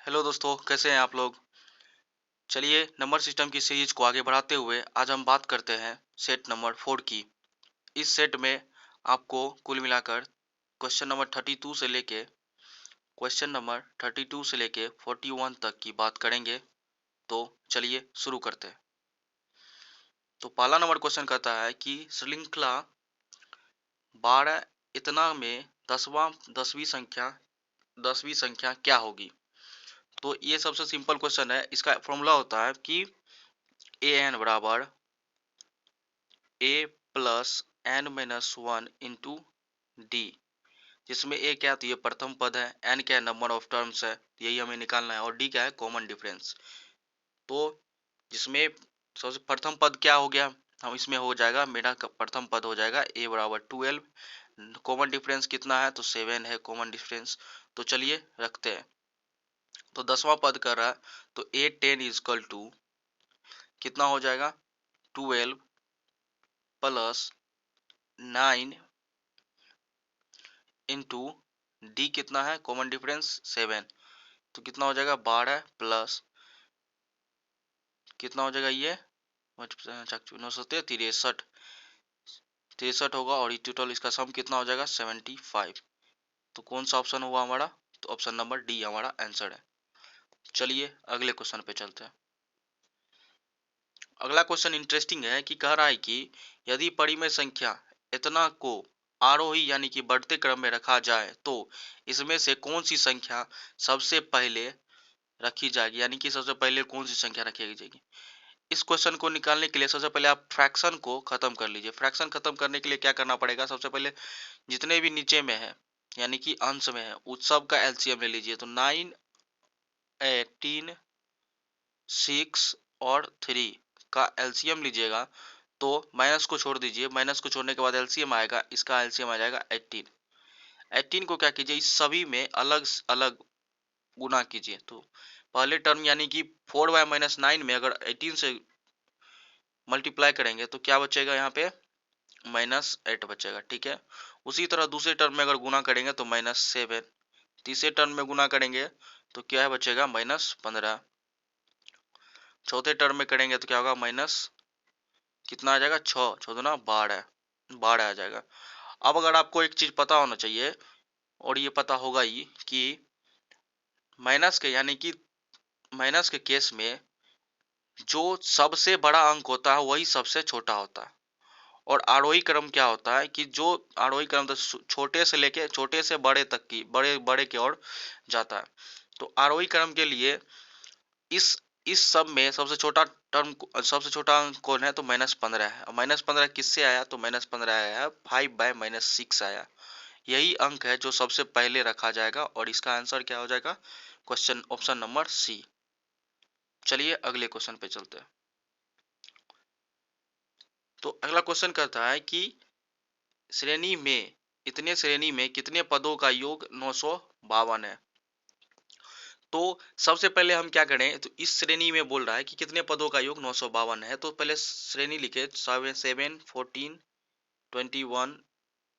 Hello दोस्तों, कैसे हैं आप लोग। चलिए नंबर सिस्टम की सीरीज को आगे बढ़ाते हुए आज हम बात करते हैं सेट नंबर 4 की। इस सेट में आपको कुल मिलाकर क्वेश्चन नंबर 32 से लेके 41 तक की बात करेंगे। तो चलिए शुरू करते हैं। तो पहला नंबर क्वेश्चन कहता है कि श्रृंखला 12 इतना में दसवीं संख्या क्या होगी। तो ये सबसे सिंपल क्वेश्चन है। इसका फॉर्मूला होता है कि ए एन बराबर A plus N minus one into D, जिसमें ए क्या है तो ये प्रथम पद है, एन क्या है नंबर ऑफ टर्म्स है, यही हमें निकालना है, और डी क्या है कॉमन डिफरेंस। तो जिसमें सबसे प्रथम पद क्या हो गया, हम इसमें हो जाएगा, मेरा प्रथम पद हो जाएगा ए बराबर 12। कॉमन डिफरेंस कितना है तो 7 है कॉमन डिफरेंस। तो चलिए रखते हैं। तो 10वां पद कर रहा है तो ए 10 इजकल टू कितना हो जाएगा 12 प्लस 9 इंटू डी कितना है कॉमन डिफरेंस 7। तो कितना हो जाएगा 12 प्लस कितना हो जाएगा ये 963 63 होगा, और टोटल इसका सम कितना हो जाएगा 75। तो कौन सा ऑप्शन हुआ हमारा, तो ऑप्शन नंबर डी हमारा आंसर है। चलिए अगले क्वेश्चन पे चलते हैं। अगला क्वेश्चन इंटरेस्टिंग है कि कह रहा है कि यदि परिमेय संख्या इतना को आरोही यानी कि बढ़ते क्रम में रखा जाए तो इसमें से कौन सी संख्या सबसे पहले रखी जाएगी, यानी कि सबसे पहले कौन सी संख्या रखी जाएगी। इस क्वेश्चन को निकालने के लिए सबसे पहले आप फ्रैक्शन को खत्म कर लीजिए। फ्रैक्शन खत्म करने के लिए क्या करना पड़ेगा, सबसे पहले जितने भी नीचे में है यानी कि अंश में है उस सब का एलसीएम ले लीजिए। तो 9, 18, 6 और 3 का एलसीएम लीजिएगा। तो माइनस को छोड़ दीजिए, माइनस को छोड़ने के बाद एलसीएम आएगा, इसका एलसीएम आ जाएगा 18। 18 को क्या कीजिए इस सभी में अलग अलग गुना कीजिए। तो पहले टर्म यानी कि 4/-9 में अगर 18 से मल्टीप्लाई करेंगे तो क्या बचेगा यहाँ पे -8 बचेगा, ठीक है। उसी तरह दूसरे टर्म में अगर गुना करेंगे तो -7। तीसरे टर्म में गुना करेंगे तो क्या है बचेगा -15। चौथे टर्म में करेंगे तो क्या होगा माइनस कितना आ जाएगा 6, 6 दूना 12, 12 आ जाएगा। अब अगर आपको एक चीज पता होना चाहिए, और ये पता होगा ही कि माइनस के केस में जो सबसे बड़ा अंक होता है वही सबसे छोटा होता है। और आरोही क्रम क्या होता है कि जो आरोही क्रम तो छोटे से लेके छोटे से बड़े तक की बड़े बड़े की ओर जाता है। तो आरोही क्रम के लिए इस इस सब में सबसे छोटा अंक कौन है तो -15 है। और -15 किससे आया तो -15 आया है 5/-6 आया। यही अंक है जो सबसे पहले रखा जाएगा, और इसका आंसर क्या हो जाएगा क्वेश्चन ऑप्शन नंबर सी। चलिए अगले क्वेश्चन पे चलते हैं। तो अगला क्वेश्चन कहता है कि श्रेणी में कितने पदों का योग 952 है। तो सबसे पहले हम क्या करें, तो इस श्रेणी में बोल रहा है कि कितने पदों का योग 952 है। तो पहले श्रेणी लिखे 7, 14, 21,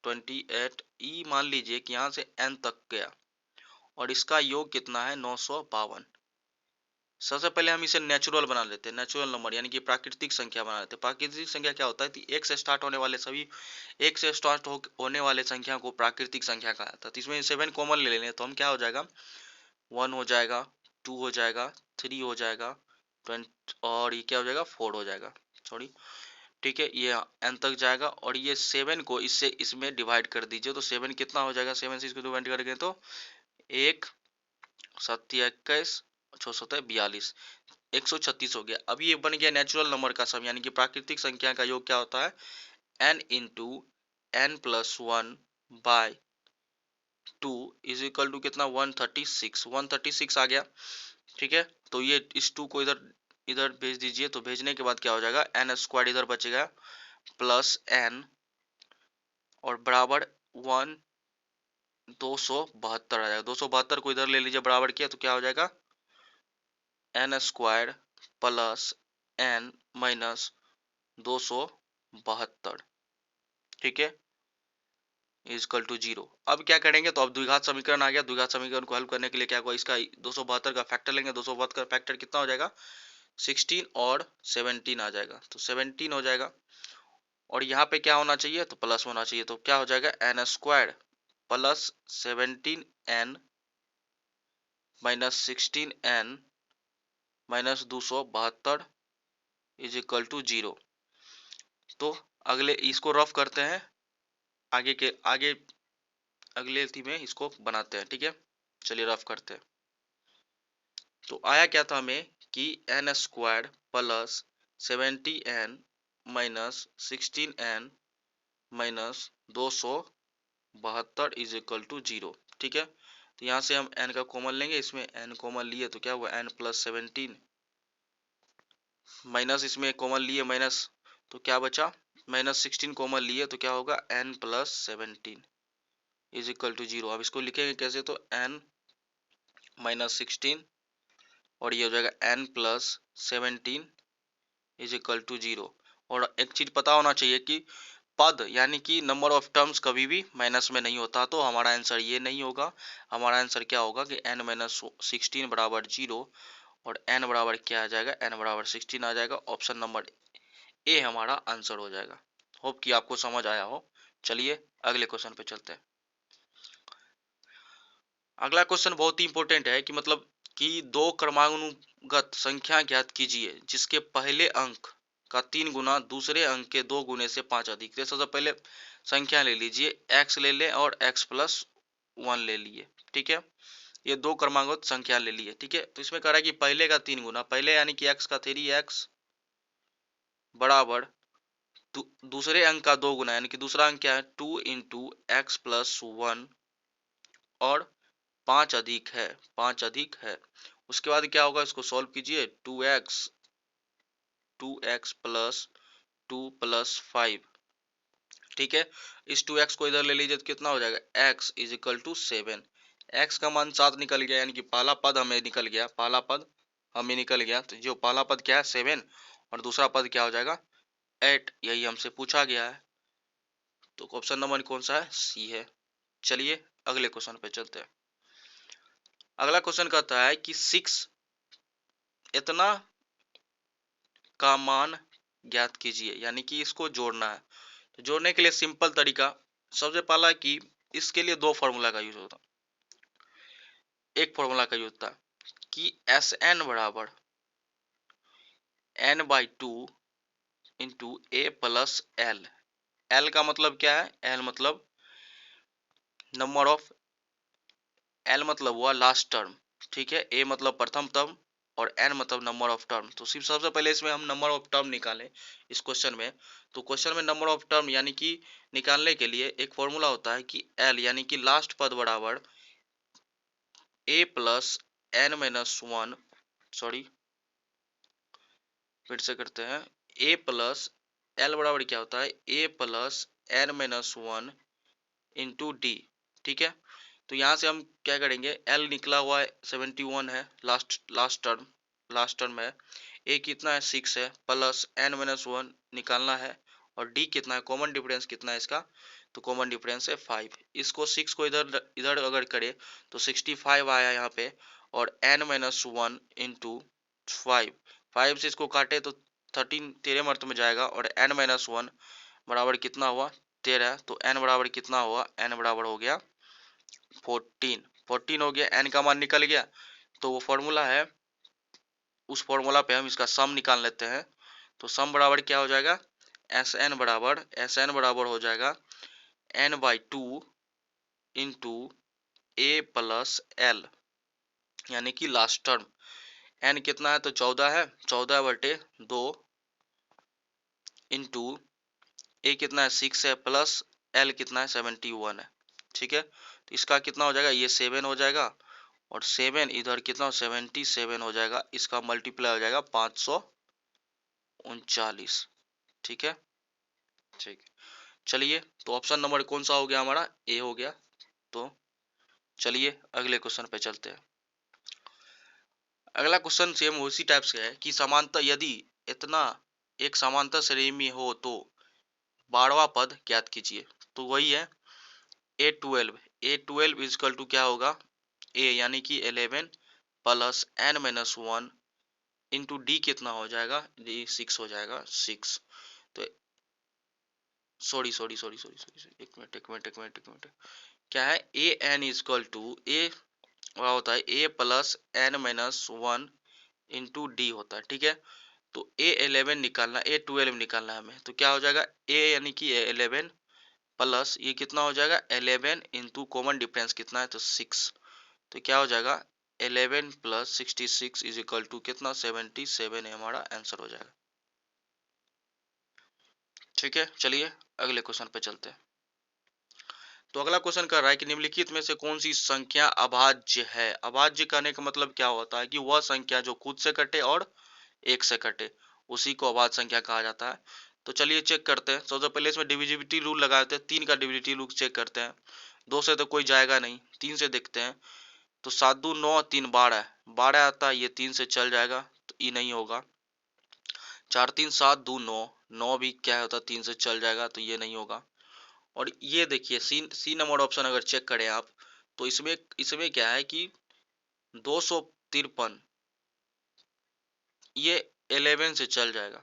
28, ई मान लीजिए कि यहाँ से एन तक गया, और इसका योग कितना है 952। सबसे पहले हम इसे नेचुरल बना लेते हैं, नेचुरल नंबर यानी कि प्राकृतिक संख्या बना लेते हैं। प्राकृतिक संख्या क्या होता है कि एक से स्टार्ट होने वाले होने वाले संख्या को प्राकृतिक संख्या कहा जाता है। तो इसमें 7 कॉमन ले लेंगे तो हम क्या हो जाएगा 1 हो जाएगा, 2 हो जाएगा, 3 हो जाएगा, 20, और ये क्या हो जाएगा 4 हो जाएगा, सॉरी, ठीक है। ये एन तक जाएगा, और ये 7 को इससे इसमें डिवाइड कर दीजिए। तो 7 कितना हो जाएगा, 7 से इसको डिवाइड करेंगे तो 1 7 21 6 7 42 136 हो गया। अब ये बन गया नेचुरल नंबर का सम, यानी कि प्राकृतिक संख्या का योग क्या होता है n into n plus 1/2 is equal to कितना 136 आ गया, ठीक है। तो ये इस 2 को इधर इधर भेज दीजिए। तो भेजने के बाद क्या हो जाएगा एन स्क्वायर इधर बचेगा प्लस एन, और बराबर 272 आ जाएगा। 272 को इधर ले लीजिए बराबर किया तो क्या हो जाएगा n square plus N minus 272, ठीक है। Is equal to 0। अब क्या करेंगे, तो अब द्विघात समीकरण आ गया। द्विघात समीकरण को हल करने के लिए क्या होगा, इसका 272 का फैक्टर लेंगे। 272 का फैक्टर कितना हो जाएगा, 16 और 17 आ जाएगा, तो 17 हो जाएगा। और यहाँ पे क्या होना चाहिए, तो प्लस होना चाहिए, तो क्या हो जाएगा, n square plus 17n minus 16n minus 272 is equal to 0। तो अगले इसको रफ करते हैं, आगे अगले थी में इसको बनाते हैं, ठीक है। चलिए रफ करते हैं। तो आया क्या था हमें कि n square plus 70n minus 16n minus 272 is equal to 0, ठीक है। तो यहाँ से हम n का कॉमन लेंगे, इसमें n कॉमन लिए तो क्या हुआ, n प्लस 17 माइनस इसमें कॉमन लिए माइनस, तो क्या बचा, माइनस 16 कॉमन लिए तो क्या होगा, n plus 17 is equal to 0। अब इसको लिखेंगे कैसे, तो n माइनस 16 और ये हो जाएगा n plus 17 is equal to 0। और एक चीज पता होना चाहिए कि पद यानी कि नंबर ऑफ टर्म्स कभी भी माइनस में नहीं होता, तो हमारा आंसर ये नहीं होगा। हमारा आंसर क्या होगा कि n माइनस 16 बराबर 0 और n बराबर क्या आ जाएगा, n बराबर 16 आ जाएगा। ऑप्शन नंबर ए हमारा आंसर हो जाएगा। होप कि आपको समझ आया हो। चलिए अगले क्वेश्चन पे चलते हैं। अगला क्वेश्चन बहुत ही इंपॉर्टेंट है कि मतलब कि दो क्रमानुगत संख्या ज्ञात कीजिए जिसके पहले अंक का 3 गुना दूसरे अंक के 2 गुने से 5 अधिक। तो सबसे पहले संख्या ले लीजिए, x ले लें और x प्लस 1 ले लिए, ठीक है। ये दो क्रमानुगत संख्या ले लिए, ठीक है। तो इसमें कह रहा है कि पहले का 3 गुना, पहले यानी कि x का 3x बराबर दूसरे अंक का 2 गुना, यानी कि दूसरा अंक क्या है, 2 इंटू एक्स प्लस 1 और 5 अधिक है, 5 अधिक है। उसके बाद क्या होगा, इसको सॉल्व कीजिए, 2x प्लस 2 प्लस 5, ठीक है। इस 2x को इधर ले लीजिए तो कितना हो जाएगा, x is equal to 7। x का मान 7 निकल गया, यानी कि पहला पद हमें निकल गया, पहला पद हमें निकल गया। तो जो पहला पद क्या है 7 और दूसरा पद क्या हो जाएगा 8, यही हमसे पूछा गया है। तो ऑप्शन नंबर कौन सा है, सी है। चलिए अगले क्वेश्चन पे चलते हैं। अगला क्वेश्चन कहता है कि 6 इतना का मान ज्ञात कीजिए, यानी कि इसको जोड़ना है। तो जोड़ने के लिए सिंपल तरीका, सबसे पहला कि इसके लिए दो फॉर्मूला का यूज होता है। एक फॉर्मूला का यूज होता है कि एस एन बराबर n by 2 into a plus L. L का मतलब क्या है, एल मतलब नंबर ऑफ, एल मतलब हुआ लास्ट टर्म, ठीक है। ए मतलब प्रथम टर्म और एन मतलब नंबर ऑफ टर्म। तो सिर्फ सबसे पहले इसमें हम नंबर ऑफ टर्म निकालें इस क्वेश्चन में। तो क्वेश्चन में नंबर ऑफ टर्म यानी कि निकालने के लिए एक फॉर्मूला होता है कि एल यानी कि लास्ट पद बराबर A plus N minus 1, sorry फिर से करते हैं, ए प्लस एल बराबर क्या होता है, A plus N minus 1 into D, ठीक है। तो यहाँ से हम क्या करेंगे, एल निकला हुआ है 71 है, लास्ट टर्म है। ए कितना है 6 है, प्लस एन माइनस 1 निकालना है और डी कितना है, कॉमन डिफरेंस कितना है इसका, तो कॉमन डिफरेंस है 5। इसको 6 को इधर इधर अगर करे तो 65 आया यहाँ पे, और एन माइनस 1 इंटू 5 से इसको काटे तो 13 मर्त में जाएगा, और एन माइनस 1 बराबर कितना हुआ 13। तो एन बराबर कितना हुआ, एन बराबर हो गया 14 हो गया, एन का मान निकल गया। तो वो फॉर्मूला है, उस फॉर्मूला पे हम इसका सम निकाल लेते हैं। तो सम बराबर क्या हो जाएगा, एस एन बराबर हो जाएगा n by 2 into a plus l, यानी कि लास्ट टर्म। एन कितना है, तो 14 है, 14/2 इंटू ए कितना है 6 है, प्लस एल कितना है 71 है, ठीक है। तो इसका कितना हो जाएगा, ये 7 हो जाएगा, और 7 इधर कितना 77 हो जाएगा, इसका मल्टीप्लाई हो जाएगा 539, ठीक है। ठीक, चलिए तो ऑप्शन नंबर कौन सा हो गया हमारा, ए हो गया। तो चलिए अगले क्वेश्चन पे चलते हैं। अगला क्वेश्चन सेम उसी टाइप से है कि समांतर यदि इतना एक समांतर श्रेणी में हो तो 12वां पद ज्ञात कीजिए। तो वही है A12 इजकल टू क्या होगा, ए यानी कि 11 plus n minus 1 into D कितना हो जाएगा, डी 6 हो जाएगा 6। तो सॉरी, एक मिनट, क्या है, A N equal to A, क्या होता है, A plus N minus 1 into D होता है, ठीक है। तो A11 निकालना, A12 निकालना है हमें, तो क्या हो जाएगा, A यानी कि 11 प्लस ये कितना हो जाएगा 11 इंटू कॉमन डिफरेंस कितना है तो 6, तो क्या हो जाएगा 11 प्लस 66 इज इक्वल टू कितना 77 है, हमारा आंसर हो जाएगा। ठीक है, चलिए अगले क्वेश्चन पे चलते हैं। तो अगला क्वेश्चन कर रहा है कि निम्नलिखित में से कौन सी संख्या अभाज्य है। अभाज्य कहने का मतलब क्या होता है कि वह संख्या जो खुद से कटे और एक से कटे, उसी को अभाज्य संख्या कहा जाता है। तो चलिए चेक करते हैं। सबसे पहले इसमें डिविजिबिलिटी रूल लगाते हैं, 3 का डिविजिबिलिटी रूल चेक करते हैं। 2 से तो कोई जाएगा नहीं, 3 से देखते हैं। तो 7 दूनी 9, 3 12, 12 आता है, ये 3 से चल जाएगा तो ये नहीं होगा। 4 3 7 2 9, 9 भी क्या होता है 3 से चल जाएगा तो ये नहीं होगा। और ये देखिए सी नंबर ऑप्शन अगर चेक करें आप, तो इसमें क्या है कि 253 ये 11 से चल जाएगा,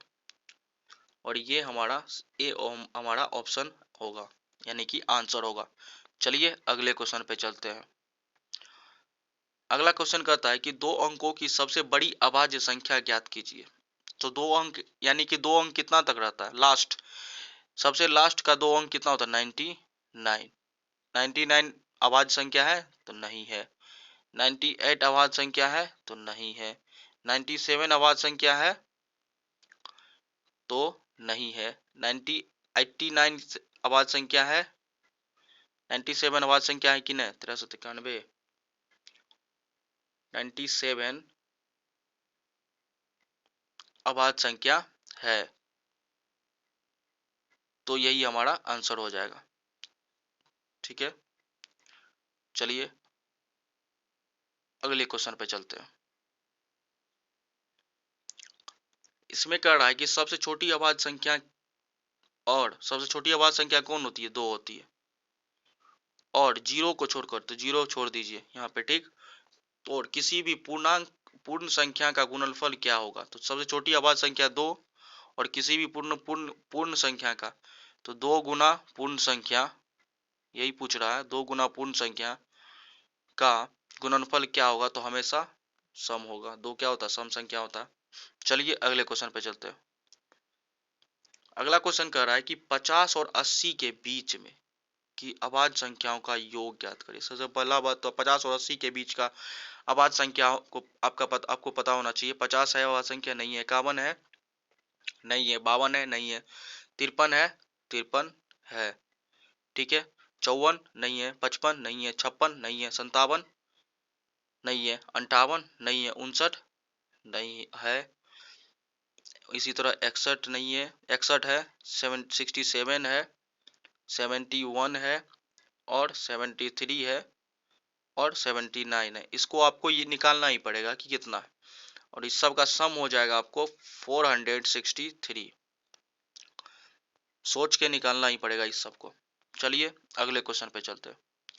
और ये हमारा ए हमारा ऑप्शन होगा, यानी कि आंसर होगा। चलिए अगले क्वेश्चन पे चलते हैं। अगला क्वेश्चन कहता है कि 2 अंकों की सबसे बड़ी अभाज्य संख्या ज्ञात कीजिए। तो 2 अंक यानी कि 2 अंक कितना तक रहता है, लास्ट, सबसे लास्ट का 2 अंक कितना होता है 99। 99 अभाज्य संख्या है तो नहीं है। 98 अभाज्य संख्या है तो नहीं है। 97 अभाज्य संख्या है तो नहीं है। 89 अभाज्य संख्या है, 97 अभाज्य संख्या है कि नहीं, 9391, 97 अभाज्य संख्या है, तो यही हमारा आंसर हो जाएगा। ठीक है, चलिए अगले क्वेश्चन पे चलते हैं। इसमें कह रहा है कि सबसे छोटी अभाज्य संख्या, और सबसे छोटी अभाज्य संख्या कौन होती है, 2 होती है, और जीरो को छोड़कर, तो जीरो छोड़ दीजिए यहाँ पे, ठीक। तो और किसी भी पूर्ण संख्या का गुणनफल क्या होगा, तो सबसे छोटी अभाज्य संख्या 2, और किसी भी पूर्ण संख्या का, तो 2 गुना पूर्ण संख्या, यही पूछ रहा है, 2 गुना पूर्ण संख्या का गुणनफल क्या होगा, तो हमेशा सम होगा। 2 क्या होता है, सम संख्या होता है। चलिए अगले क्वेश्चन पे चलते हैं। अगला क्वेश्चन कह रहा है कि 50 और 80 के बीच में की अभाज्य संख्याओं का योग ज्ञात करिए। सबसे पहला बात तो 50 और 80 के बीच का अभाज्य संख्या को आपको पता होना चाहिए। 50 है अभाज्य संख्या, नहीं है। 51 है, नहीं है। 52 है, नहीं है। 53 है, 53 है, ठीक है। 54 नहीं है, 55 नहीं है, 56 नहीं है, 57 नहीं है, 58 नहीं है, 59 नहीं है, इसी तरह 61 नहीं है, 61 है, 67 है, 71 है, और 73 है, और 79 है। इसको आपको ये निकालना ही पड़ेगा कि कितना है, और इस सब का सम हो जाएगा आपको 463। सोच के निकालना ही पड़ेगा इस सब को। चलिए अगले क्वेश्चन पे चलते हैं।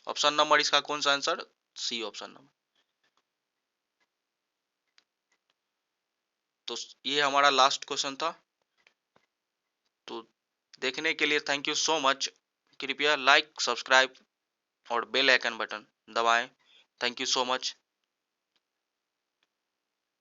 ऑप्शन नंबर इसका कौन सा आंसर, सी ऑप्शन नंबर। तो ये हमारा लास्ट क्वेश्चन था। तो देखने के लिए थैंक यू सो मच। कृपया लाइक, सब्सक्राइब और बेल आइकन बटन दबाएं। Thank you so much.